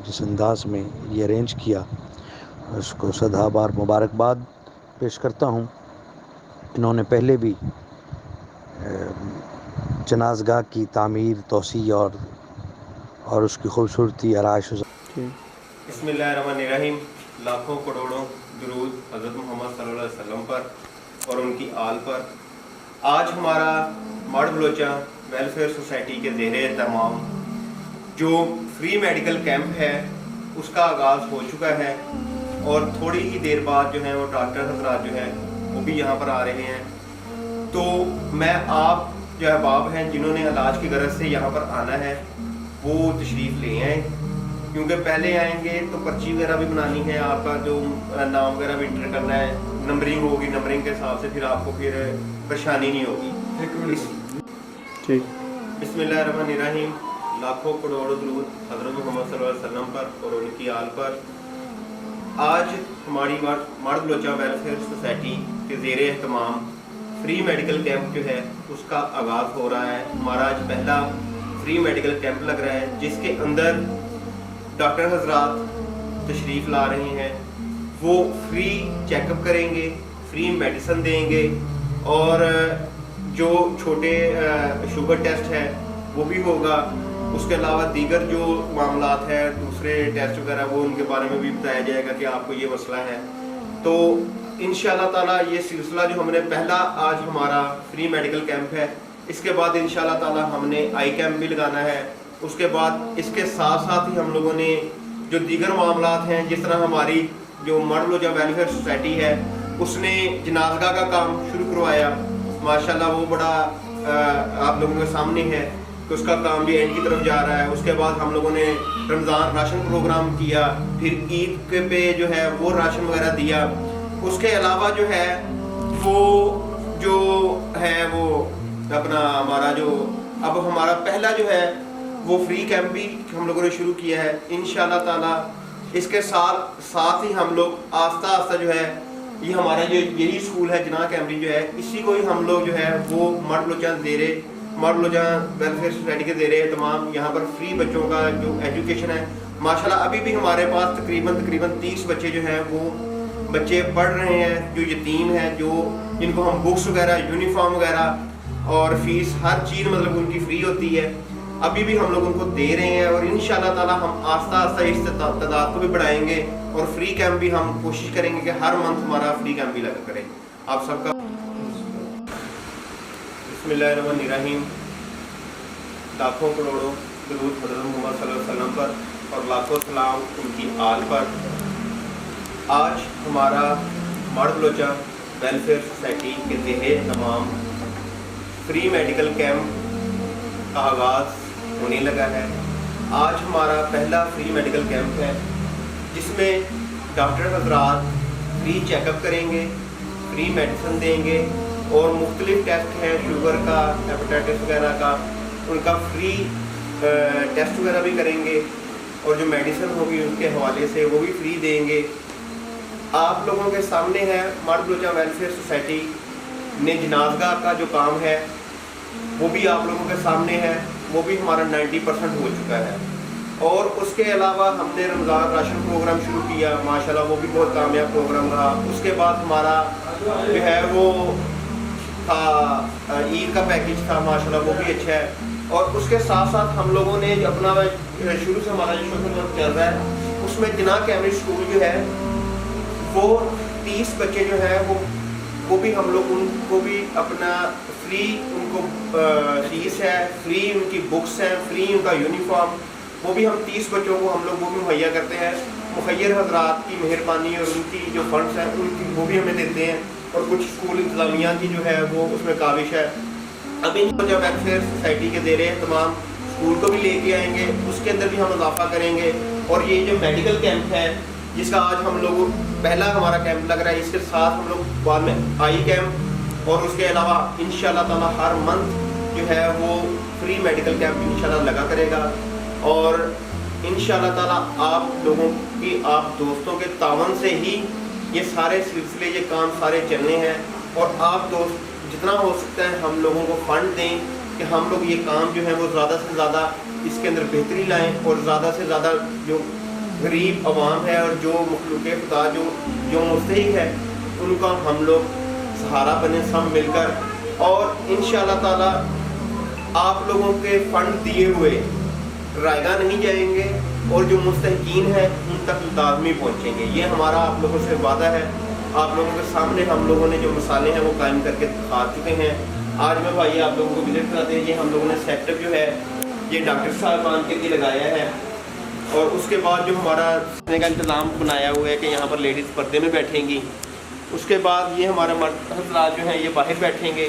जिस अंदाज में ये अरेंज किया उसको सदा बार मुबारकबाद पेश करता हूँ। इन्होंने पहले भी जनाज़गाह की तामीर, तोसी और उसकी खूबसूरती आराइश। बिस्मिल्लाहिर्रहमानिर्रहीम। लाखों करोड़ों दुरूद हज़रत मोहम्मद सल्लल्लाहु अलैहि वसल्लम पर और उनकी आल पर। आज हमारा मर्द बलोचा वेलफेयर सोसाइटी के ज़ेरे तमाम जो फ्री मेडिकल कैंप है उसका आगाज़ हो चुका है और थोड़ी ही देर बाद जो है वो डॉक्टर हज़रात जो है वो भी यहाँ पर आ रहे हैं। तो मैं आप जो अहबाब हैं जिन्होंने इलाज की गरज से यहाँ पर आना है वो तशरीफ़ ले आए, क्योंकि पहले आएंगे तो पर्ची वगैरह भी बनानी है, आपका जो नाम वगैरह भी इंटर करना है, नंबरिंग होगी, नंबरिंग के हिसाब से फिर आपको फिर परेशानी नहीं होगी। ठीक। बिस्मिल्लाहिर्रहमानिर्रहीम। लाखों करोड़ों दुरूद हज़रत मोहम्मद सल्लल्लाहु अलैहि वसल्लम पर और उनकी आल पर। आज हमारी मर्द बलोचा वेलफेयर सोसाइटी के ज़ेरे एहतमाम फ्री मेडिकल कैंप जो है उसका आगाज़ हो रहा है। हमारा आज पहला फ्री मेडिकल कैंप लग रहा है जिसके अंदर डॉक्टर हजरात तशरीफ़ ला रहे हैं। वो फ्री चेकअप करेंगे, फ्री मेडिसिन देंगे और जो छोटे शुगर टेस्ट है वो भी होगा। उसके अलावा दीगर जो मामलात हैं, दूसरे टेस्ट वगैरह, वो उनके बारे में भी बताया जाएगा कि आपको ये मसला है। तो इंशाल्लाह ताला ये सिलसिला जो हमने पहला आज हमारा फ्री मेडिकल कैंप है, इसके बाद इंशाल्लाह ताला हमने आई कैंप भी लगाना है। उसके बाद इसके साथ साथ ही हम लोगों ने जो दीगर मामलात हैं, जिस तरह हमारी जो मर्द बलोचा वेलफेयर सोसाइटी है उसने जनाज़गाह का काम शुरू करवाया, माशाल्लाह वो बड़ा आप लोगों के सामने है कि उसका काम भी एंड की तरफ जा रहा है। उसके बाद हम लोगों ने रमज़ान राशन प्रोग्राम किया, फिर ईद के पे जो है वो राशन वगैरह दिया। उसके अलावा जो है वो जो है वो अपना हमारा जो अब हमारा पहला जो है वो फ्री कैंप भी हम लोगों ने शुरू किया है इंशाल्लाह ताला। इसके साथ ही हम लोग आस्ता आस्ता जो है ये हमारा जो यही स्कूल है जना कैम्ब्रिज जो है, इसी को ही हम लोग जो है वो मर्द बलोचा वेलफेयर सोसाइटी के ज़ेरे तमाम यहाँ पर फ्री बच्चों का जो एजुकेशन है, माशाल्लाह अभी भी हमारे पास तकरीबन 30 बच्चे जो हैं वो बच्चे पढ़ रहे हैं, जो यतीम हैं, जो जिनको हम बुक्स वगैरह, यूनिफॉर्म वगैरह और फीस हर चीज़ मतलब उनकी फ्री होती है, अभी भी हम लोग उनको दे रहे हैं। और इंशाल्लाह ताला हम आस्ता आस्ता इस तादाद को भी बढ़ाएंगे और फ्री कैंप भी हम कोशिश करेंगे कि हर मंथ हमारा फ्री कैंप भी लगा करें। आप सबका बिस्मिल्लाहिर्रहमानिर्रहीम। लाखों करोड़ों दुरूद हज़रत मोहम्मद सल्लल्लाहु अलैहि वसल्लम पर और लाखों सलाम उनकी आल पर। आज हमारा मर्द बलोचा वेलफेयर सोसाइटी के ज़ेरे तमाम फ्री मेडिकल कैंप का आगाज़ होने लगा है। आज हमारा पहला फ्री मेडिकल कैंप है जिसमें डॉक्टर हजरात फ्री चेकअप करेंगे, फ्री मेडिसिन देंगे और मुख्तलिफ टेस्ट हैं शुगर का, हेपेटाइटिस वगैरह का, उनका फ्री टेस्ट वगैरह भी करेंगे और जो मेडिसिन होगी उनके हवाले से वो भी फ्री देंगे। आप लोगों के सामने है मर्द बलोचा वेलफेयर सोसाइटी ने जनाज़गाह का जो काम है वो भी आप लोगों के सामने है, वो भी हमारा 90% हो चुका है। और उसके अलावा हमने रमज़ान राशन प्रोग्राम शुरू किया, माशाल्लाह वो भी बहुत कामयाब प्रोग्राम रहा। उसके बाद हमारा जो है वो था ईद का पैकेज था, माशाल्लाह वो भी अच्छा है। और उसके साथ साथ हम लोगों ने अपना शुरू से हमारा जो सोशल वर्क चल रहा है उसमें जना कैम्ब्रिज स्कूल जो है वो 30 बच्चे जो है वो भी हम लोग उनको भी अपना फ्री उनको फीस है, फ्री उनकी बुक्स हैं, फ्री उनका यूनिफॉर्म, वो भी हम 30 बच्चों को हम लोग वो भी मुहैया करते हैं। मुखैर हजरात की मेहरबानी और उनकी जो फंड्स हैं उनकी वो भी हमें देते हैं और कुछ स्कूल इंतजामिया की जो है वो उसमें काविश है। अभी जब वेलफेयर सोसाइटी के ज़ेरे तमाम स्कूल को भी लेके आएंगे, उसके अंदर भी हम इजाफा करेंगे। और ये जो मेडिकल कैंप है जिसका आज हम लोग पहला हमारा कैंप लग रहा है, इसके साथ हम लोग बाद में आई कैंप और उसके अलावा इंशाल्लाह ताला हर मंथ जो है वो फ्री मेडिकल कैंप इंशाल्लाह लगा करेगा। और इंशाल्लाह ताला आप लोगों की, आप दोस्तों के तावन से ही ये सारे सिलसिले, ये काम सारे चलने हैं। और आप दोस्त जितना हो सकता है हम लोगों को फंड दें कि हम लोग ये काम जो है वो ज़्यादा से ज़्यादा इसके अंदर बेहतरी लाएं और ज़्यादा से ज़्यादा जो गरीब आवाम है और जो मखलूक खुदा जो मुस्तहिक है उनका हम लोग सहारा बने सब मिलकर। और इंशाअल्लाह ताला आप लोगों के फंड दिए हुए रायगा नहीं जाएंगे और जो मुस्तहिकीन है उन तक लाजमी पहुँचेंगे। ये हमारा आप लोगों से वादा है। आप लोगों के सामने हम लोगों ने जो मसाले हैं वो कायम करके दिखा चुके हैं। आज मैं भाई आप लोगों को विजिट कराते हैं। ये हम लोगों ने सेटअप जो है ये डॉक्टर साहबान के लिए लगाया है और उसके बाद जो हमारा रहने का इंतज़ाम बनाया हुआ है कि यहाँ पर लेडीज़ पर्दे में बैठेंगी। उसके बाद ये हमारा मर्द हज़रात जो हैं ये बाहर बैठेंगे।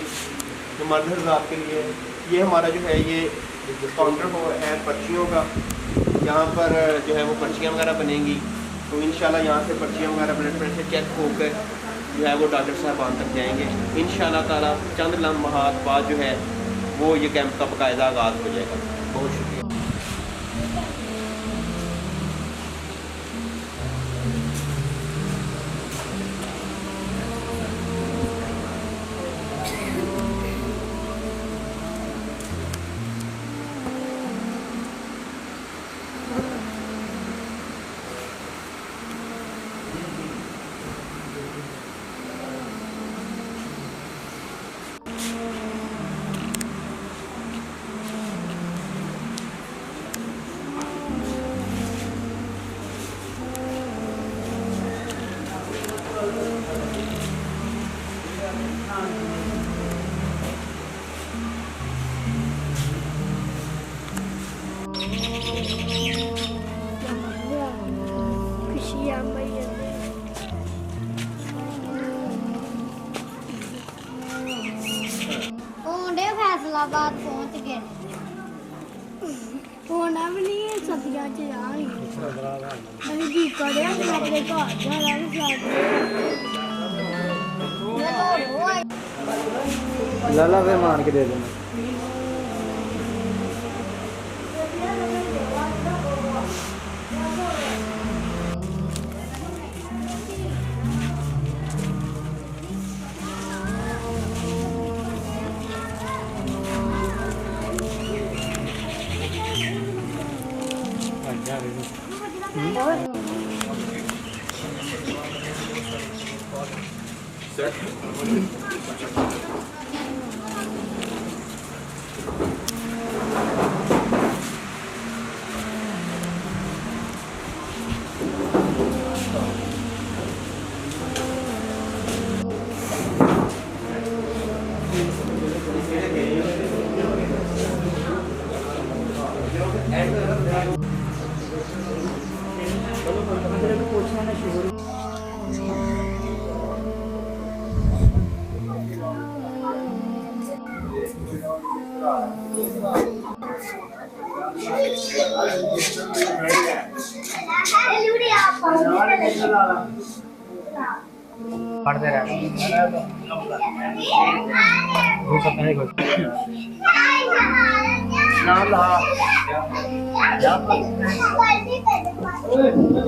जो मर्द हज़रात के लिए ये हमारा जो है ये काउंटर हो है पर्चियों का। यहाँ पर जो है वो पर्चियाँ वगैरह बनेंगी। तो इंशाल्लाह यहाँ से पर्चियाँ वगैरह ब्लड प्रेशर चेक होकर जो है वो डॉक्टर साहबान तक जाएंगे। इंशाल्लाह ताला चंद लम्हात बाद जो है वो ये कैंप का बाकायदा आगाज़ हो जाएगा। बहुत शुक्रिया। फैसलाबाद पहुंच गए होना भी नहीं है सदियां च यार जी करे अपने घर जाना लाला फिर मान के दे देना। पढ़ते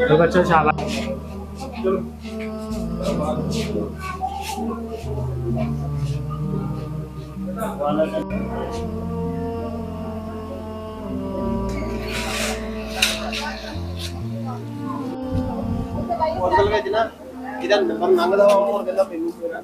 तो बच्चों शाबाश। इधर नंग दवा और कहता पेनू मेरा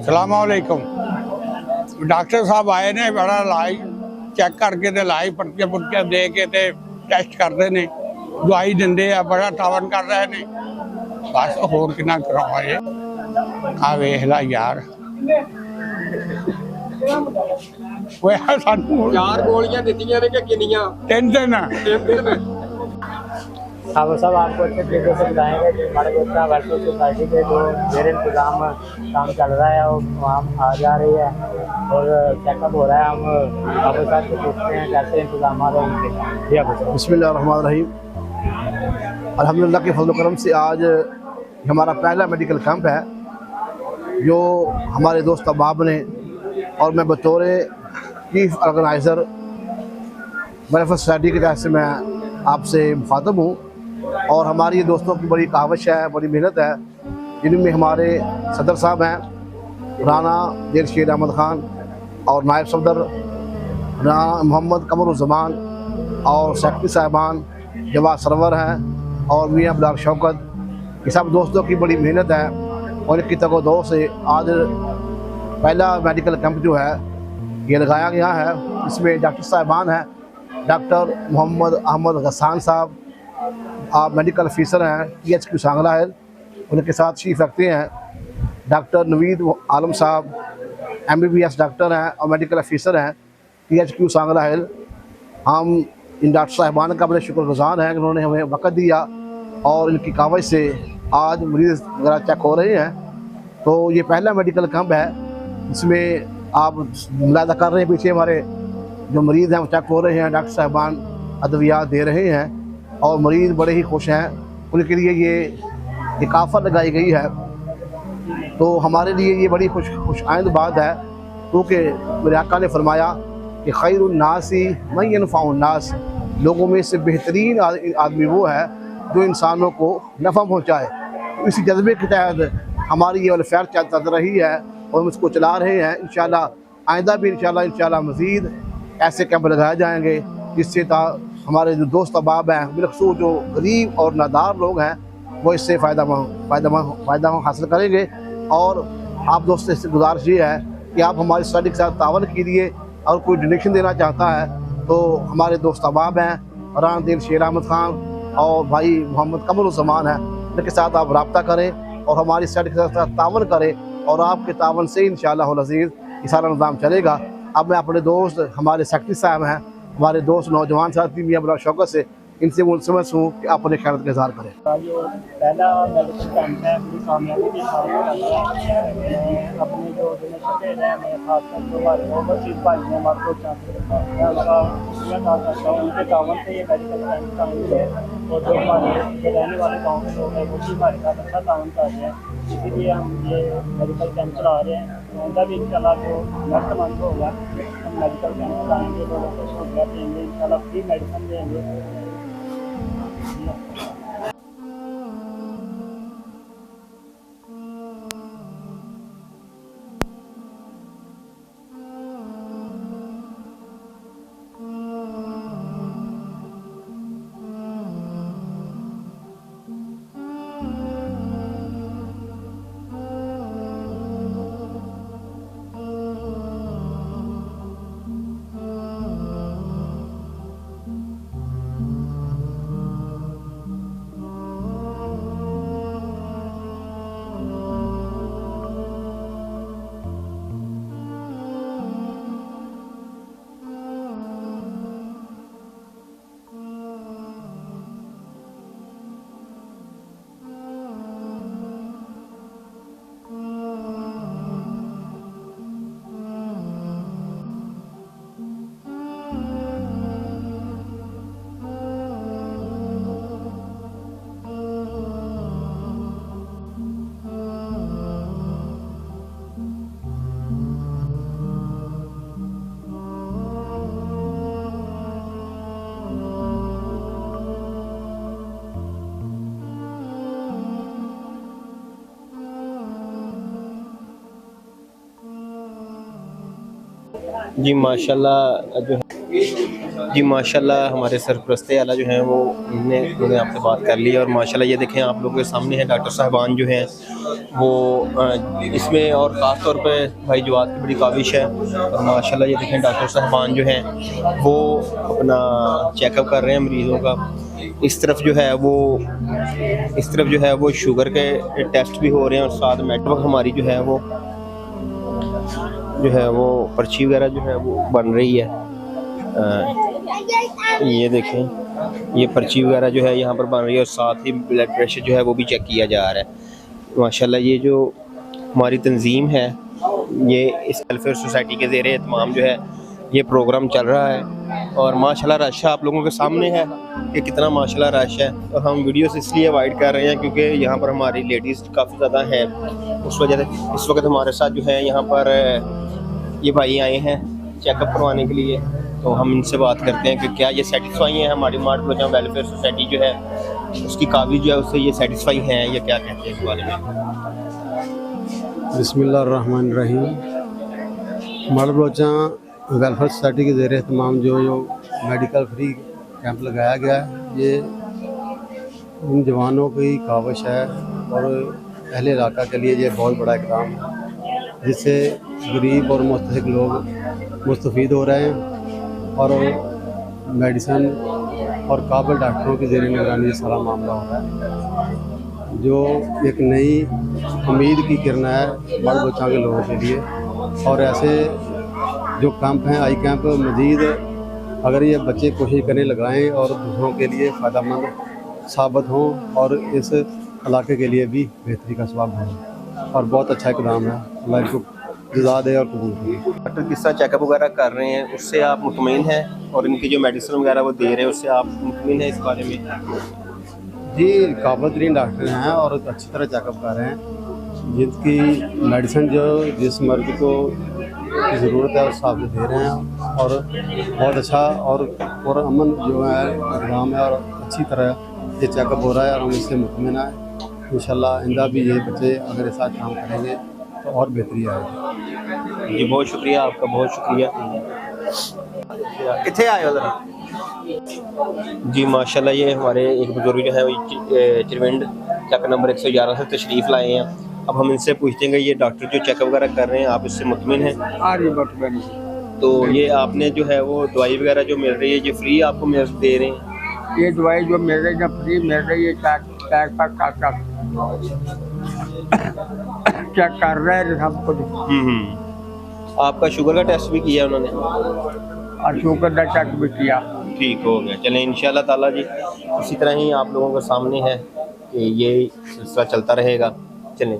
सलामुअलैकुम। डॉक्टर साहब आए ने बड़ा इलाज चेक करके ते इलाज पर्चियां पुर्चियां दे के ते टेस्ट करते ने दवाई देंदे आ बड़ा टावन कर रहे ने बस होर कितना करावा ये आ वेख ला यार वो सानू 4 गोलियां दित्तियां ने कि किन्नियां तीन अब सब आपको अच्छे तरीके से बताएंगे कि हमारे गुप्ता वेलफेयर सोसाइटी के जो जेर इंतज़ाम काम चल रहा है वो वहाँ आ जा रही है और चेकअप हो रहा है। हम अबू साहब से पूछते हैं कैसे इंतजाम है उनके। जी अबू साहब। बिस्मिल्लाहिर्रहमानिर्रहीम। अल्हम्दुलिल्लाह के फज़ल करम से आज हमारा पहला मेडिकल कैंप है जो हमारे दोस्त अहबाब ने और मैं बतौर चीफ ऑर्गेनाइज़र वेलफेयर सोसाइटी की तरफ से मैं आपसे मुखातब हूँ। और हमारी दोस्तों की बड़ी काविश है, बड़ी मेहनत है, जिनमें हमारे सदर साहब हैं राना जेर शेर अहमद ख़ान और नायब सदर राना मोहम्मद कमरुज़्ज़मान और सेक्रेटरी साहिबान जवाद सरवर हैं और मियाँ बिलाल शौकत। ये सब दोस्तों की बड़ी मेहनत है और इनकी तगोदो से आज पहला मेडिकल कैंप जो है ये लगाया गया है। इसमें डॉक्टर साहिबान हैं, डॉक्टर मोहम्मद अहमद गस्सान साहब आप मेडिकल ऑफिसर हैं THQ सांगला है, उनके साथ चीफ रखते हैं डॉक्टर नवीद आलम साहब MBBS डॉक्टर हैं और मेडिकल ऑफिसर हैं THQ सांगला है। हम इन डॉक्टर साहिबान का बड़े शुक्रगुजार हैं कि उन्होंने हमें वक़्त दिया और इनकी कावज से आज मरीज़ वगैरह चेक हो रहे हैं। तो ये पहला मेडिकल कैंप है, इसमें आप मुलादा कर रहे हैं पीछे हमारे जो मरीज़ हैं वो चेक हो रहे हैं, डॉक्टर साहिबान अद्वियात दे रहे हैं और मरीज़ बड़े ही खुश हैं। उनके लिए ये एक ऑफ़र लगाई गई है तो हमारे लिए ये बड़ी खुशाइंद बात है, क्योंकि मेरे आका ने फरमाया कि खैरुन्नासी मन यनफ़उन्नास, लोगों में से बेहतरीन आदमी वो है जो इंसानों को नफ़ा पहुँचाए। तो इसी जज्बे के तहत हमारी ये वेलफेयर चल रही है और हम इसको चला रहे हैं। इंशाल्लाह आइंदा भी इंशाल्लाह मज़ीद ऐसे कैंप लगाए जाएंगे जिससे हमारे जो दोस्त अहबाब हैं बिलखसूस जो गरीब और नादार लोग हैं वो इससे फ़ायदा हासिल करेंगे। और आप दोस्तों से गुजारिश ये है कि आप हमारी सोसाइटी के साथ तावन कीजिए और कोई डोनेशन देना चाहता है तो हमारे दोस्त अहबाब हैं राना जेर शेर अहमद ख़ान और भाई मोहम्मद कमरुज़्ज़मान हैं, उनके साथ आप रब्ता करें और हमारी सोसाइटी के साथ तावन करें और आपके तावन से इंशाअल्लाह अज़ीज़ ये सारा निज़ाम चलेगा। अब मैं अपने दोस्त हमारे सेक्रेटरी साहब हैं, हमारे दोस्त नौजवान साथी मियाँ बिलाल शौकत से इनसे मुल्तमस हूँ कि आप अपने ख्याल का इज़हार करें। जो पहला मेडिकल कैंप है बड़ी कामयाबी के साथ अपने जो डोनेशन हैं मैं खासकर जो हमारे ओवरसीज़ भाई हैं हमारे को मैं उनका शुक्रिया अदा करता हूँ। उनके तावन से ये मेडिकल कैंप कायम है और जो हमारे रहने वाले गाँव के लोग हैं वो भी हमारे साथ अच्छा तावन कर रहे हैं, इसीलिए हम ये मेडिकल कैंप चला रहे हैं। आइंदा भी इंशाल्लाह जो नेक्स्ट मंथ होगा हम मेडिकल कैंप चलाएँगे, लोगों को सहूलियत देंगे, इंशाल्लाह फ्री मेडिसिन देंगे। जी माशाल्लाह जो जी माशाल्लाह हमारे सरपरस्ते आला जो हैं वो उन्होंने आपसे बात कर ली और माशाल्लाह ये देखें आप लोगों के सामने हैं डॉक्टर साहिबान जो हैं वो इसमें और ख़ास तौर पे भाई जवाद की बड़ी काविश है और माशाल्लाह ये देखें डॉक्टर साहिबान जो हैं वो अपना चेकअप कर रहे हैं मरीज़ों का। इस तरफ जो है वो शुगर के टेस्ट भी हो रहे हैं और साथ नेटवर्क हमारी जो है वो पर्ची वगैरह जो है वो बन रही है। ये देखें, ये पर्ची वगैरह जो है यहाँ पर बन रही है और साथ ही ब्लड प्रेशर जो है वो भी चेक किया जा रहा है। माशाल्लाह ये जो हमारी तंजीम है, ये इस वेलफेयर सोसाइटी के ज़ेरे एहतमाम जो है ये प्रोग्राम चल रहा है और माशाल्लाह रश आप लोगों के सामने है कि कितना माशाल्लाह रश है। और हम वीडियोस इसलिए अवॉइड कर रहे हैं क्योंकि यहाँ पर हमारी लेडीज़ काफ़ी ज़्यादा हैं, उस वजह से इस वक्त हमारे साथ जो है यहाँ पर ये भाई आए हैं चेकअप करवाने के लिए। तो हम इनसे बात करते हैं कि क्या ये सेटिस्फाई हैं हमारी मार्ट बलोचा वेलफेयर सोसाइटी जो है उसकी काबिज जो है उससे ये सेटिस्फाई हैं या क्या कहते हैं इस बारे में। बिस्मिल्लाहिर्रहमानिर्रहीम। मार्ट बलोचा वेलफेयर सोसाइटी के ज़ेरे एहतमाम जो मेडिकल फ्री कैंप लगाया गया है, ये उन जवानों की काविश है और अहले इलाका के लिए ये बहुत बड़ा इक़दाम है जिससे गरीब और मुस्तहिक लोग मुस्तफ़ीद हो रहे हैं और मेडिसन और काबिल डॉक्टरों की ज़ेरे निगरानी ये सारा मामला हो रहा है, जो एक नई उम्मीद की किरण है मार्ट बलोचा के लोगों के लिए। और ऐसे जो कैंप हैं, आई कैंप मज़ीद अगर ये बच्चे कोशिश करने लगाएं और दूसरों के लिए फ़ायदेमंद साबित हों और इस इलाके के लिए भी बेहतरी का सबब हो, और बहुत अच्छा इक़दाम है। अल्लाह इनको जज़ा दे और कबूल करे। डॉक्टर किस तरह चेकअप वगैरह कर रहे हैं उससे आप मुतमईन हैं और इनकी जो मेडिसिन वगैरह वो दे रहे हैं उससे आप मुतमईन हैं इस बारे में? जी, काबिल तरीन डॉक्टर हैं और अच्छी तरह चेकअप कर रहे हैं। जिनकी मेडिसिन जो जिस मर्ज को ज़रूरत है उस हिसाब से दे रहे हैं और बहुत अच्छा और अमन जो है इक़दाम है और अच्छी तरह ये चेकअप हो रहा है और हम इससे मुतमिन हैं। इंशाल्लाह आइंदा भी ये बच्चे अगर इस साथ काम करेंगे तो और बेहतरी आएगी। जी बहुत शुक्रिया आपका, बहुत शुक्रिया। कितने आए हो ज़रा? जी माशाल्लाह ये हमारे एक बुजुर्ग जो है चिरविंड चक नंबर 111 से तशरीफ़ लाए हैं। अब हम इनसे पूछते हैं ये डॉक्टर जो चेकअप वगैरह कर रहे हैं आप इससे मुतमिन हैं? हाँ जी, मुतमिन। तो ये आपने जो है वो दवाई वगैरह जो मिल रही है ये फ्री आपको दे रहे हैं? ये दवाई जो मिल रही है फ्री मिल रही है, चेक कर रहे हैं सब कुछ। आपका शुगर का टेस्ट भी किया उन्होंने? और शुगर का चेक भी किया। ठीक हो गया। चलें इंशाल्लाह ताला जी इसी तरह ही आप लोगों के सामने है कि ये सिलसिला चलता रहेगा। चलें।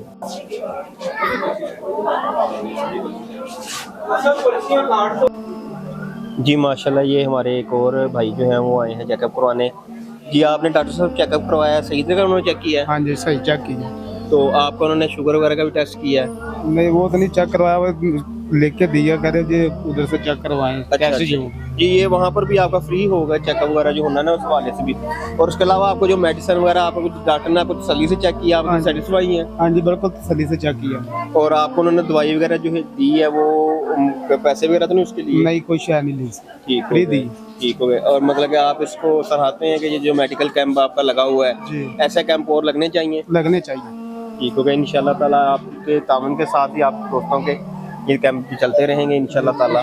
जी माशाल्लाह ये हमारे एक और भाई जो हैं वो आए हैं चेकअप करवाने। जी आपने डॉक्टर साहब चेकअप करवाया, सही तरह उन्होंने चेक किया है? हाँ जी, सही चेक किया। तो आपको उन्होंने शुगर वगैरह का भी टेस्ट किया है? नहीं, वो तो नहीं चेक करवाया, वो लिख के दिया करे जी उधर से चेक करवाएं। कैसे जो जी ये वहाँ पर भी आपका फ्री होगा चेकअप वगैरह जो होना ना उस हवाले से भी। और उसके अलावा आपको जो मेडिसिन वगैरह आपको डॉक्टर ने आपको तसल्ली से चेक किया, आप सेटिस्फाई हैं? हाँ जी, बिल्कुल तसल्ली से चेक किया। और आपको उन्होंने दवाई वगैरह जो है दी है वो पैसे वगैरह तो नहीं उसके लिए? नहीं, कोई शय नहीं ली, ठीक फ्री दी। ठीक हो गए। और मतलब कि आप इसको सराहते हैं कि ये जो मेडिकल कैंप आपका लगा हुआ है ऐसे कैंप और लगने चाहिए? लगने चाहिए। ठीक हो गया। इंशाल्लाह ताला आपके तावन के साथ ही आप दोस्तों के ये कैंप भी चलते रहेंगे इंशाल्लाह ताला।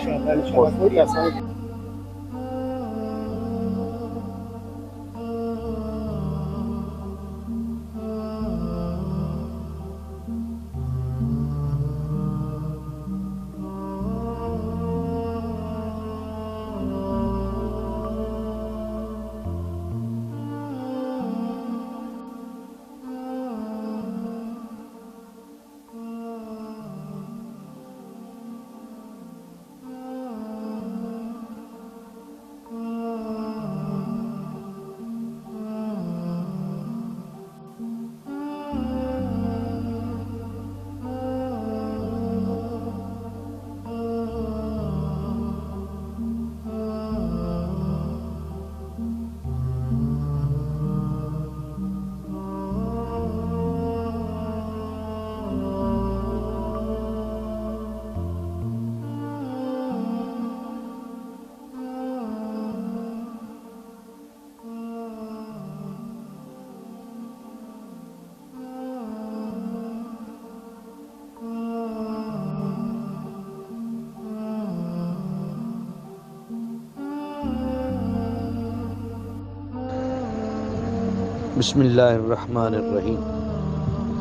बिस्मिल्लाहिर्रहमानिर्रहीम।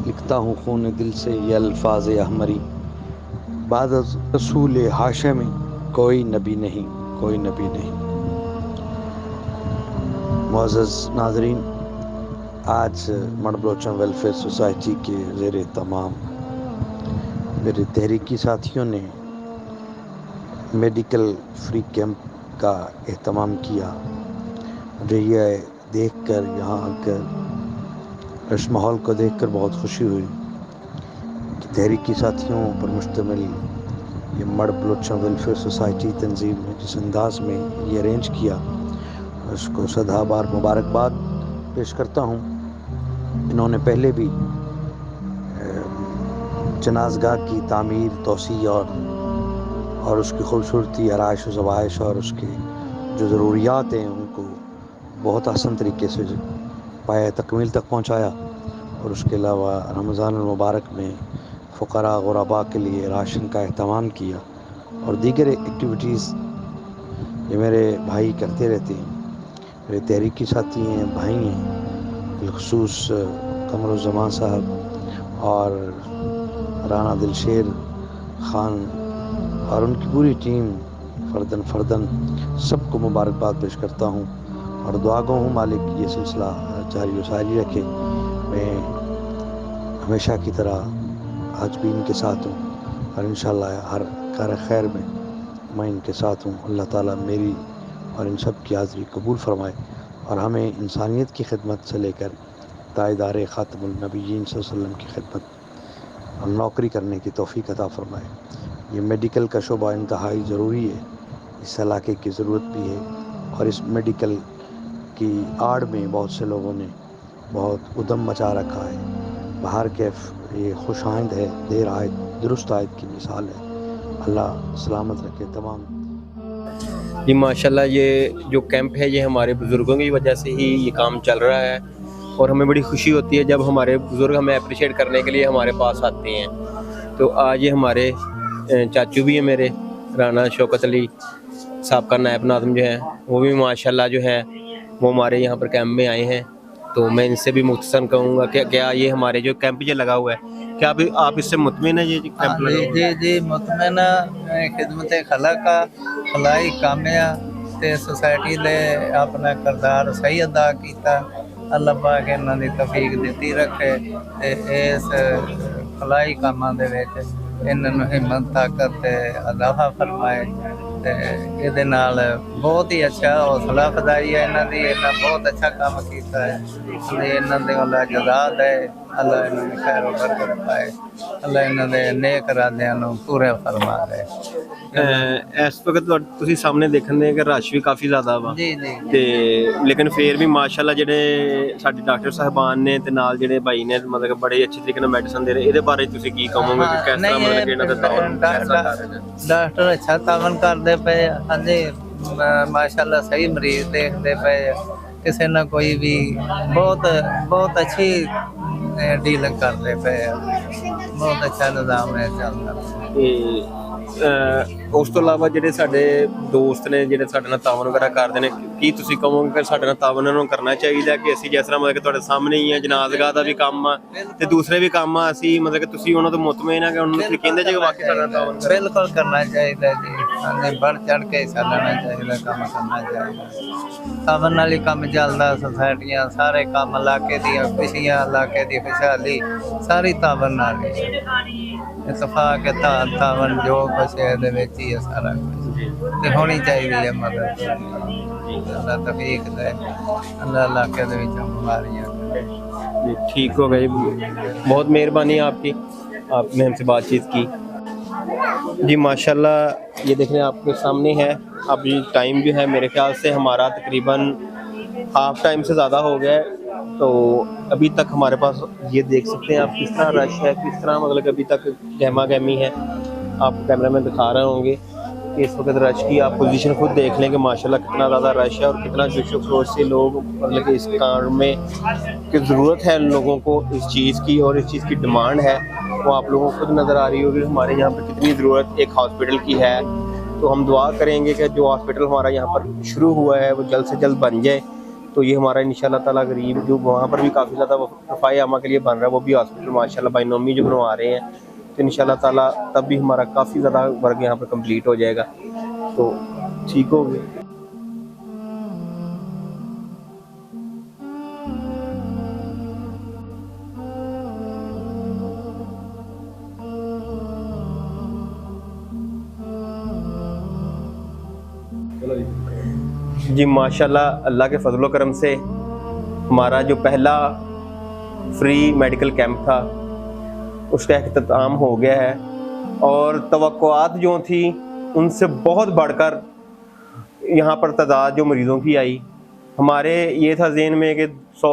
लिखता हूँ खून दिल से ये अल्फाज अहमरी, बाद रसूल हाशमी कोई नबी नहीं, कोई नबी नहीं। मुअज़्ज़ज़ नाज़रीन, आज मर्द बलोच वेलफेयर सोसाइटी के ज़ेर तमाम मेरे तहरीकी साथियों ने मेडिकल फ्री कैंप का एहतमाम किया। मुझे यह देखकर, यहाँ आकर इस माहौल को देखकर बहुत खुशी हुई कि तहरीकी साथियों पर मुश्तमिल ये मर्द बलोच वेलफेयर सोसाइटी तंजीम ने जिस अंदाज में ये अरेंज किया, उसको सदा बार मुबारकबाद पेश करता हूँ। इन्होंने पहले भी जनाज़गाह की तामीर, तोसी और उसकी खूबसूरती, आराइश व ज़वाइश और उसकी जो ज़रूरियात हैं उनको बहुत आसान तरीके से पाया तकमील तक पहुँचाया। और उसके अलावा रमज़ान मुबारक में फ़ुक़रा ग़ुरबा के लिए राशन का एहतमाम किया और दीगर एक्टिविटीज़ ये मेरे भाई करते रहते हैं। मेरे तहरीकी साथी हैं, भाई हैं, बिलख़ुसूस कमरुज़्ज़मान साहब और राना दिलशेर ख़ान और उनकी पूरी टीम फ़र्दन सबको मुबारकबाद पेश करता हूँ और दुआ गो हूँ मालिक ये सिलसिला जारी व सारी रखे। मैं हमेशा की तरह आज भी इनके साथ हूँ और इंशाअल्लाह हर कार खैर में मैं इनके साथ हूँ। अल्लाह ताला मेरी और इन सब की हाज़िरी कबूल फरमाए और हमें इंसानियत की खिदमत से लेकर तायदार ख़ातमुन नबिय्यीन सल्लल्लाहु अलैहि वसल्लम की खिदमत और नौकरी करने की तौफ़ीक़ अता फरमाए। ये मेडिकल का शोबा इंतहाई ज़रूरी है, इस इलाके की ज़रूरत भी है और इस मेडिकल की आड़ में बहुत से लोगों ने बहुत उद्यम मचा रखा है। बाहर कैफ ये खुश आइंद है, देर आयद दुरुस्त आयद की मिसाल है। अल्लाह सलामत रखे तमाम। जी माशाल्लाह, ये जो कैंप है ये हमारे बुज़ुर्गों की वजह से ही ये काम चल रहा है और हमें बड़ी खुशी होती है जब हमारे बुज़ुर्ग हमें अप्रिशिएट करने के लिए हमारे पास आते हैं। तो आज ये हमारे चाचू भी हैं मेरे, राना शौकत अली साहब का नायब नाज़िम जो है वो भी माशाल्लाह जो है वो हमारे यहाँ पर कैंप में आए हैं। तो मैं इनसे भी मुख्तसर कहूँगा कि क्या ये हमारे जो कैंप ये लगा हुआ है, क्या आप इससे मुतमिन है? ये कैंप लगा हुआ है? जी मुतमिन खिदमत खला का खलाई कामया ते सोसाइटी ने अपना किरदार सही अदा किया। अल्लाह पाक इन्हां दी तौफीक दित्ती रखे ते इस खलाई कामां दे विच इन्हां नूं हिम्मत ताकत ते अदा फरमाए ते इहदे नाल बहुत ही अच्छा हौसला अफजाई है इन्हां दी। इन्हां बहुत अच्छा काम कीता है ते इन्हां दे अल्लाह जज़ा दे, अल्लाह इन्हां दी खैर बरकत पाए, अल्लाह इन्हां दे नेक इरादियां नूं पूरे फरमा दे। इस वक्त तुसीं सामने देखण दे कि रश भी काफ़ी ज़्यादा वा जी ते लेकिन फिर भी माशाल्लाह जेह्ड़े साडे डॉक्टर साहबान ने ते नाल जेह्ड़े भाई ने मतलब कि बड़े अच्छे तरीके नाल मेडिसिन दे रहे, इहदे बारे तुसीं की कहोगे कि किस तरह मतलब कि इन्हां दा तावन डॉक्टर अच्छा तावन करते पे। हाँ जी माशाल्लाह सही मरीज देखते पे, किसी ना कोई भी बहुत अच्छी डीलिंग करते पे, बहुत अच्छा निज़ाम है चलता। उस तो इलावा ਜਿਹੜੇ ਸਾਡੇ ਦੋਸਤ ਨੇ ਜਿਹੜੇ ਸਾਡੇ ਨਾਲ ਤਾਵਨ ਵਗੈਰਾ ਕਰਦੇ ਨੇ, ਕੀ ਤੁਸੀਂ ਕਹੋਗੇ ਕਿ ਸਾਡੇ ਨਾਲ ਤਾਵਨ ਇਹਨਾਂ ਨੂੰ ਕਰਨਾ ਚਾਹੀਦਾ ਕਿ ਅਸੀਂ ਜਿਸ ਤਰ੍ਹਾਂ ਮਤਲਬ ਕਿ ਤੁਹਾਡੇ ਸਾਹਮਣੇ ਹੀ ਹੈ ਜਨਾਜ਼ਗਾਹ ਦਾ ਵੀ ਕੰਮ ਆ ਤੇ ਦੂਸਰੇ ਵੀ ਕੰਮ ਆ, ਅਸੀਂ ਮਤਲਬ ਕਿ ਤੁਸੀਂ ਉਹਨਾਂ ਤੋਂ ਮੁਤਮਈਨ ਆ ਕਿ ਉਹਨਾਂ ਨੂੰ ਤੁਸੀਂ ਕਹਿੰਦੇ ਜੇ ਵਾਕਈ ਸਾਡੇ ਨਾਲ ਤਾਵਨ बिल्कुल करना चाहिए जी। हमें बढ़ चढ़ के हिस्सा लेना चाहिए, काम करना चाहिए। तावन नाल ही काम चलदा, सोसाइटियां सारे काम इलाके दी खुशियां, इलाके दी खुशहाली सारी तावन नाल ही। इतफाक तावन जो कुछ है दे विच ही है सारा कुछ ते होनी चाहिए है मदद। अल्लाह तौफीक दे, अल्लाह इलाके दे विच बीमारियां जी ठीक हो गई। बहुत मेहरबानी आपकी, आपने हमसे बातचीत की जी माशाल्लाह। ये देखने आपके सामने है, अभी टाइम जो है मेरे ख्याल से हमारा तकरीबन हाफ टाइम से ज़्यादा हो गया है। तो अभी तक हमारे पास ये देख सकते हैं आप किस तरह रश है, किस तरह मतलब कि अभी तक गहमा गहमी है। आप कैमरा में दिखा रहे होंगे कि इस वक्त रश की आप पोजीशन खुद देख लें कि माशाल्लाह कितना ज़्यादा रश है और कितना जोशो खरोश से लोग मतलब कि इस काम में की ज़रूरत है लोगों को इस चीज़ की और इस चीज़ की डिमांड है वो आप लोगों को खुद नज़र आ रही होगी हमारे यहाँ पर कितनी ज़रूरत एक हॉस्पिटल की है। तो हम दुआ करेंगे कि जो हॉस्पिटल हमारा यहाँ पर शुरू हुआ है वो जल्द से जल्द बन जाए। तो ये हमारा इंशाल्लाह ताला गरीब जो वहाँ पर भी काफ़ी ज़्यादा रफ़ाई आमा के लिए बन रहा है वो भी हॉस्पिटल माशाल्लाह बाइनोमी जो बनवा रहे हैं। तो इंशाल्लाह ताला तब भी हमारा काफ़ी ज़्यादा वर्क यहाँ पर कंप्लीट हो जाएगा। तो ठीक हो गया। जी माशाल्लाह, अल्लाह के फजल करम से हमारा जो पहला फ्री मेडिकल कैंप था उसका अख्ताम हो गया है और तवक्कुआत जो थी उनसे बहुत बढ़कर यहाँ पर तादाद जो मरीज़ों की आई, हमारे ये था ज़हन में कि 100,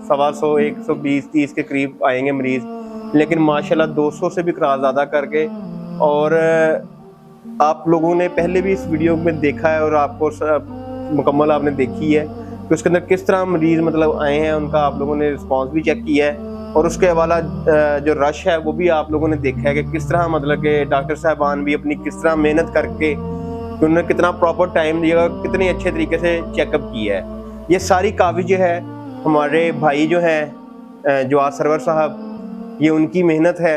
125, 120, 30 के करीब आएंगे मरीज़, लेकिन माशाल्लाह 200 से भी ज़्यादा करके। और आप लोगों ने पहले भी इस वीडियो में देखा है और आपको मुकम्मल आपने देखी है कि उसके अंदर किस तरह मरीज़ मतलब आए हैं, उनका आप लोगों ने रिस्पांस भी चेक किया है और उसके हवाला जो रश है वो भी आप लोगों ने देखा है कि किस तरह मतलब कि डॉक्टर साहबान भी अपनी किस तरह मेहनत करके कि उन्होंने कितना प्रॉपर टाइम दिया, कितने अच्छे तरीके से चेकअप किया है। ये सारी काबिज जो है हमारे भाई जो हैं जवाद सरवर साहब, ये उनकी मेहनत है,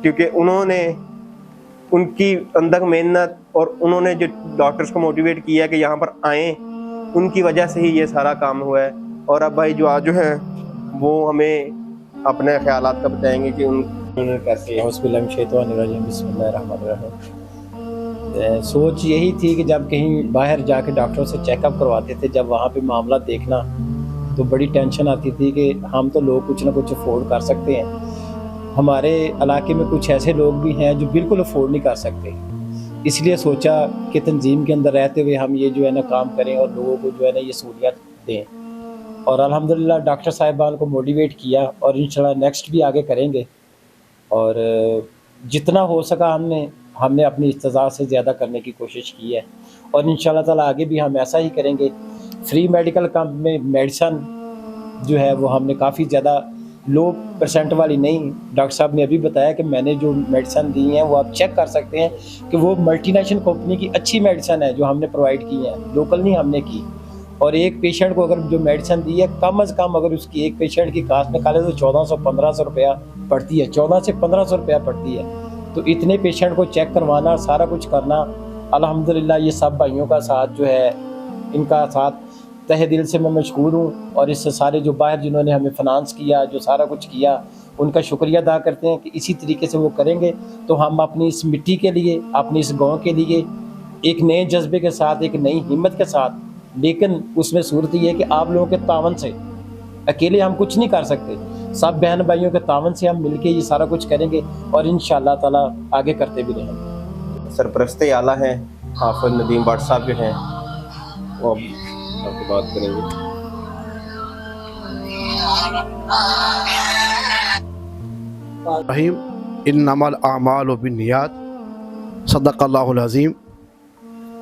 क्योंकि उन्होंने उनकी अंदर मेहनत और उन्होंने जो डॉक्टर्स को मोटिवेट किया है कि यहाँ पर आएँ, उनकी वजह से ही ये सारा काम हुआ है। और अब भाई जवाद जो हैं वो हमें अपने ख्यालात का बताएंगे कि उन्होंने कैसे। सोच यही थी कि जब कहीं बाहर जाके डॉक्टरों से चेकअप करवाते थे, जब वहाँ पे मामला देखना तो बड़ी टेंशन आती थी कि हम तो लोग कुछ ना कुछ अफोर्ड कर सकते हैं, हमारे इलाके में कुछ ऐसे लोग भी हैं जो बिल्कुल अफोर्ड नहीं कर सकते। इसलिए सोचा कि तंजीम के अंदर रहते हुए हम ये जो है ना काम करें और लोगों को जो है ना ये सहूलियत दें। और अल्हम्दुलिल्लाह डॉक्टर साहिबान को मोटिवेट किया और इंशाल्लाह नेक्स्ट भी आगे करेंगे। और जितना हो सका हमने अपनी इस्तेज़ाज़त से ज़्यादा करने की कोशिश की है और इंशाल्लाह ताला आगे भी हम ऐसा ही करेंगे। फ्री मेडिकल कैंप में मेडिसन जो है वो हमने काफ़ी ज़्यादा लो % वाली नहीं, डॉक्टर साहब ने अभी बताया कि मैंने जो मेडिसन दी हैं वो आप चेक कर सकते हैं कि वो मल्टीनेशनल कंपनी की अच्छी मेडिसन है जो हमने प्रोवाइड की है, लोकल नहीं हमने की। और एक पेशेंट को अगर जो मेडिसन दी है कम से कम अगर उसकी एक पेशेंट की कास्ट निकाले तो 1400-1500 रुपया पड़ती है, 1400 से 1500 रुपया पड़ती है। तो इतने पेशेंट को चेक करवाना, सारा कुछ करना, अल्हम्दुलिल्लाह ये सब भाइयों का साथ जो है, इनका साथ तहे दिल से मैं मशकूर हूँ। और इससे सारे जो बाहर जिन्होंने हमें फाइनेंस किया, जो सारा कुछ किया, उनका शुक्रिया अदा करते हैं कि इसी तरीके से वो करेंगे तो हम अपनी इस मिट्टी के लिए, अपनी इस गाँव के लिए एक नए जज्बे के साथ, एक नई हिम्मत के साथ, लेकिन उसमें सूरत ये है कि आप लोगों के तावन से, अकेले हम कुछ नहीं कर सकते, सब बहन भाइयों के तावन से हम मिलके ये सारा कुछ करेंगे और इंशाअल्लाह ताला आगे करते भी रहेंगे। सरपरस्त आला हैं हाफिज नदीम भट्ट साहब जो हैं वो आपको बात करेंगे। रहीम इन्नमल आमालु बिन्नियात सदक़ल्लाहुल अज़ीम।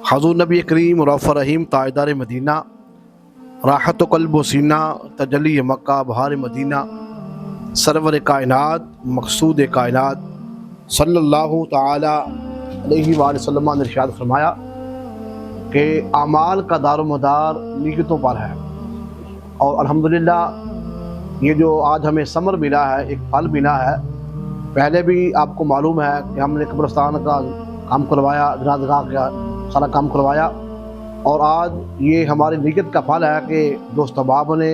हज़ूर नबी करीम रऊफ़ रहीम ताजदार मदीना राहत क़ल्ब सीना तजल्ली मक्का बहार मदीना सरवर कायनात मक़सूद कायनात सल्लल्लाहु ताला अलैहि वसल्लम ने इरशाद फरमाया कि आमाल का दारोमदार नीयतों पर है। और अल्हम्दुलिल्लाह ये जो आज हमें समर मिला है, एक फल मिला है, पहले भी आपको मालूम है कि हमने कब्रिस्तान का काम करवाया, जनाज़गाह का सारा काम करवाया और आज ये हमारी नीयत का फल है कि दोस्त अहबाब ने,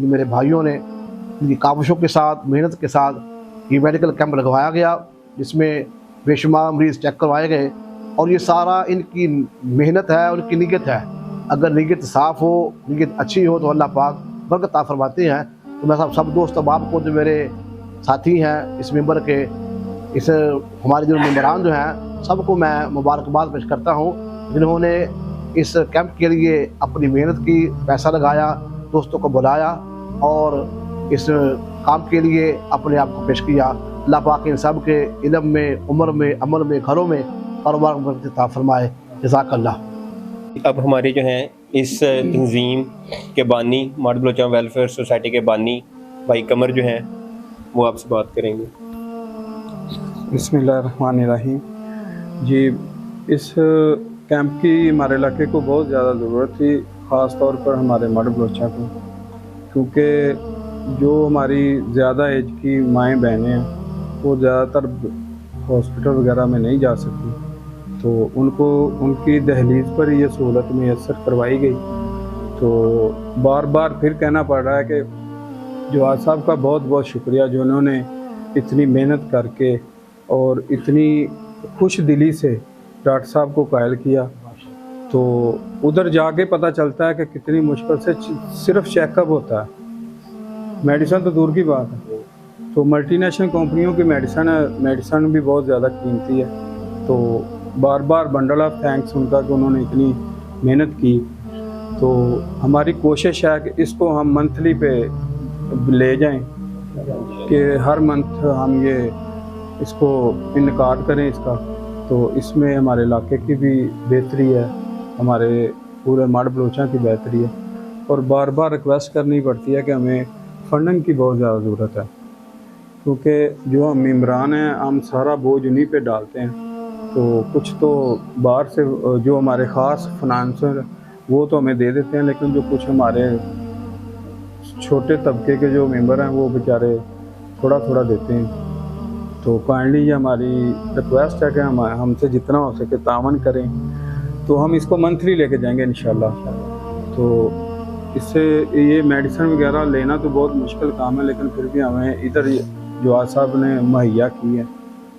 मेरे भाइयों ने इनकी काविशों के साथ, मेहनत के साथ ये मेडिकल कैंप लगवाया गया, जिसमें बेशुमार मरीज़ चेक करवाए गए। और ये सारा इनकी मेहनत है, उनकी नीयत है। अगर नीयत साफ़ हो, नीयत अच्छी हो तो अल्लाह पाक बरकत अता फरमाते हैं। तो मैं सब दोस्त अहबाब को, जो मेरे साथी हैं इस मेंबर के, इस हमारे जो मेंबरान जो हैं, सबको मैं मुबारकबाद पेश करता हूँ जिन्होंने इस कैंप के लिए अपनी मेहनत की, पैसा लगाया, दोस्तों को बुलाया और इस काम के लिए अपने आप को पेश किया। अल्लाह पाक इन सब के इल्म में, उम्र में, अमल में, घरों में कारोबार में बरकत अता फरमाए। जज़ाकल्लाह। अब हमारे जो हैं इस तंजीम के बानी, मर्द बलोच वेलफेयर सोसाइटी के बानी भाई कमर जो हैं वो आपसे बात करेंगे। बिस्मिल्लाहिर्रहमानिर्रहीम। जी, इस कैंप की हमारे इलाके को बहुत ज़्यादा ज़रूरत थी, ख़ास तौर पर हमारे मर्द बलोचा को, क्योंकि जो हमारी ज़्यादा एज की माएँ बहनें हैं वो ज़्यादातर हॉस्पिटल वगैरह में नहीं जा सकती, तो उनको उनकी दहलीज़ पर ये सहूलत मैसर करवाई गई। तो बार बार फिर कहना पड़ रहा है कि जवाद साहब का बहुत बहुत शुक्रिया जो उन्होंने इतनी मेहनत करके और इतनी खुश दिली से डॉक्टर साहब को कायल किया तो उधर जाके पता चलता है कि कितनी मुश्किल से सिर्फ चेकअप होता है, मेडिसिन तो दूर की बात है। तो मल्टीनेशनल कंपनियों की मेडिसिन भी बहुत ज़्यादा कीमती है। तो बार बार बंडल ऑफ थैंक्स उनका कि उन्होंने इतनी मेहनत की। तो हमारी कोशिश है कि इसको हम मंथली पे ले जाएं, कि हर मंथ हम ये इसको इनकाद करें इसका। तो इसमें हमारे इलाके की भी बेहतरी है, हमारे पूरे मड बलोचा की बेहतरी है। और बार बार रिक्वेस्ट करनी पड़ती है कि हमें फंडिंग की बहुत ज़्यादा ज़रूरत है, क्योंकि जो हम मेम्बरान हैं हम सारा बोझ उन्हीं पे डालते हैं। तो कुछ तो बाहर से जो हमारे ख़ास फाइनेंसर वो तो हमें दे देते हैं, लेकिन जो कुछ हमारे छोटे तबके के जो मेंबर हैं वो बेचारे थोड़ा थोड़ा देते हैं। तो काइंडली ये हमारी रिक्वेस्ट है कि हमसे जितना हो सके तावन करें। तो हम इसको मंथली लेके जाएंगे इंशाल्लाह। तो इससे ये मेडिसिन वगैरह लेना तो बहुत मुश्किल काम है, लेकिन फिर भी हमें इधर जवाद साहब ने मुहैया की है।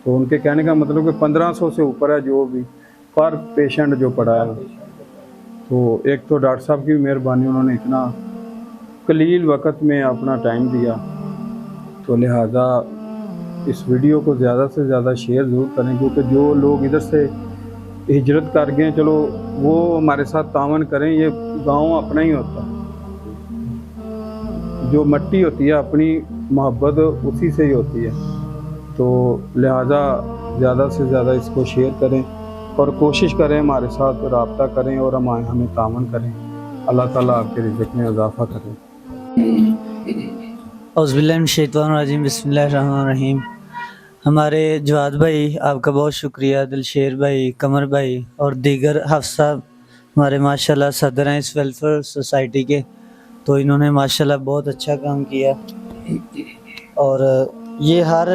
तो उनके कहने का मतलब कि 1500 से ऊपर है जो भी पर पेशेंट जो पड़ा है। तो एक तो डॉक्टर साहब की मेहरबानी, उन्होंने इतना कलील वक्त में अपना टाइम दिया। तो लिहाजा इस वीडियो को ज़्यादा से ज़्यादा शेयर ज़रूर करें, क्योंकि जो लोग इधर से हिजरत कर गए चलो वो हमारे साथ तावन करें। ये गांव अपना ही होता है, जो मिट्टी होती है अपनी मोहब्बत उसी से ही होती है। तो लिहाजा ज़्यादा से ज़्यादा इसको शेयर करें और कोशिश करें हमारे साथ रब्ता करें और हमें तावन करें। अल्लाह ताला आपके रिज़्क़ में इजाफ़ा करें। औज़ुबिल्लाहिमिनश्शैतानिर्रजीम, बिस्मिल्लाहिर्रहमानिर्रहीम। हमारे जवाद भाई आपका बहुत शुक्रिया, दिलशेर भाई, कमर भाई और दीगर हफ्सा हमारे माशाल्लाह सदर हैं इस वेलफेयर सोसाइटी के। तो इन्होंने माशाल्लाह बहुत अच्छा काम किया। और ये हर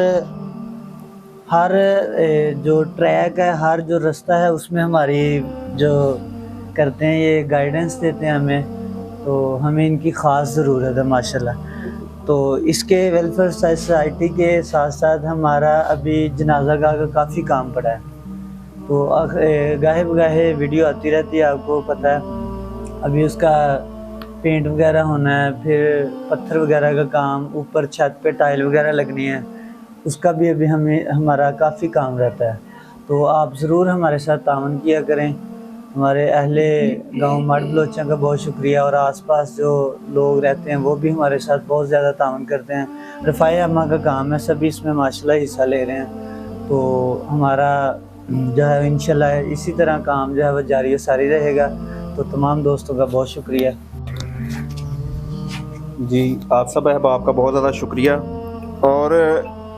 जो ट्रैक है, हर जो रास्ता है उसमें हमारी जो करते हैं ये गाइडेंस देते हैं हमें। तो हमें इनकी ख़ास ज़रूरत है माशाल्लाह। तो इसके वेलफेयर सोसाइटी के साथ साथ हमारा अभी जनाजा गाह का काफ़ी काम पड़ा है। तो गाहे बगाहे वीडियो आती रहती है, आपको पता है। अभी उसका पेंट वगैरह होना है, फिर पत्थर वगैरह का काम, ऊपर छत पे टाइल वगैरह लगनी है, उसका भी अभी हमारा काफ़ी काम रहता है। तो आप ज़रूर हमारे साथ तावन किया करें। हमारे अहले गांव मड बलोचा का बहुत शुक्रिया, और आसपास जो लोग रहते हैं वो भी हमारे साथ बहुत ज़्यादा तावन करते हैं। रफ़ाई अम्मा का काम है, सभी इसमें माशाल्लाह हिस्सा ले रहे हैं। तो हमारा जो है इंशाल्लाह इसी तरह काम जो है वह जारी और सारी रहेगा। तो तमाम दोस्तों का बहुत शुक्रिया जी। आप सब अहबाब का बहुत ज़्यादा शुक्रिया। और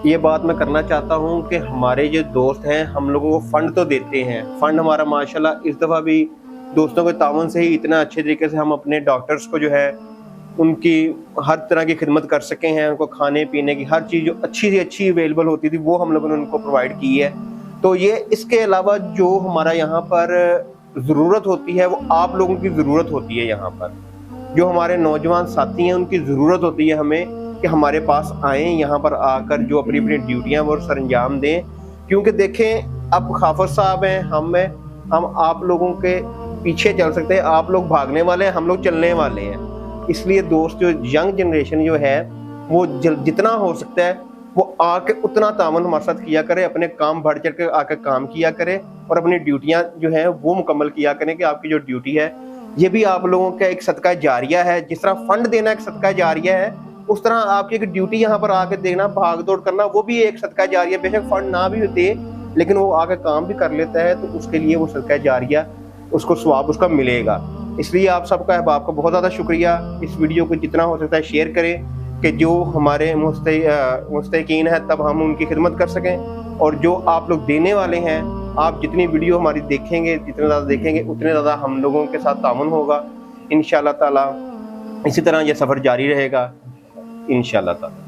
ये बात मैं करना चाहता हूँ कि हमारे जो दोस्त हैं हम लोगों को फ़ंड तो देते हैं। फ़ंड हमारा माशाल्लाह इस दफ़ा भी दोस्तों के तावन से ही इतना अच्छे तरीके से हम अपने डॉक्टर्स को जो है उनकी हर तरह की खिदमत कर सके हैं। उनको खाने पीने की हर चीज़ जो अच्छी से अच्छी अवेलेबल होती थी वो हम लोगों ने उनको प्रोवाइड की है। तो ये इसके अलावा जो हमारा यहाँ पर ज़रूरत होती है वो आप लोगों की ज़रूरत होती है। यहाँ पर जो हमारे नौजवान साथी हैं उनकी ज़रूरत होती है हमें कि हमारे पास आएँ, यहाँ पर आकर जो अपनी अपनी ड्यूटियाँ वो सर अंजाम दें। क्योंकि देखें अब खाफर साहब हैं, हम आप लोगों के पीछे चल सकते हैं। आप लोग भागने वाले हैं, हम लोग चलने वाले हैं। इसलिए दोस्त जो यंग जनरेशन जो है वो जितना हो सकता है वो आके उतना तावन हमारे साथ किया करे, अपने काम बढ़ चढ़ के आकर काम किया करे और अपनी ड्यूटियाँ जो हैं वो मुकम्मल किया करें। कि आपकी जो ड्यूटी है ये भी आप लोगों का एक सदका जारिया है। जिस तरह फंड देना एक सदका जारिया है, उस तरह आपकी एक ड्यूटी यहाँ पर आके देना, भाग दौड़ करना, वो भी एक सदका जारिया। बेशक फंड ना भी दे लेकिन वो आके काम भी कर लेता है, तो उसके लिए वो सदका जारिया, उसको सवाब उसका मिलेगा। इसलिए आप सबका अहबाब का बहुत ज़्यादा शुक्रिया। इस वीडियो को जितना हो सकता है शेयर करें कि जो हमारे मुस्तकीन है तब हम उनकी खिदमत कर सकें। और जो आप लोग देने वाले हैं, आप जितनी वीडियो हमारी देखेंगे, जितने ज़्यादा देखेंगे उतने ज़्यादा हम लोगों के साथ तावन होगा इंशाअल्लाह ताला। इसी तरह यह सफ़र जारी रहेगा इंशाअल्लाह ताला।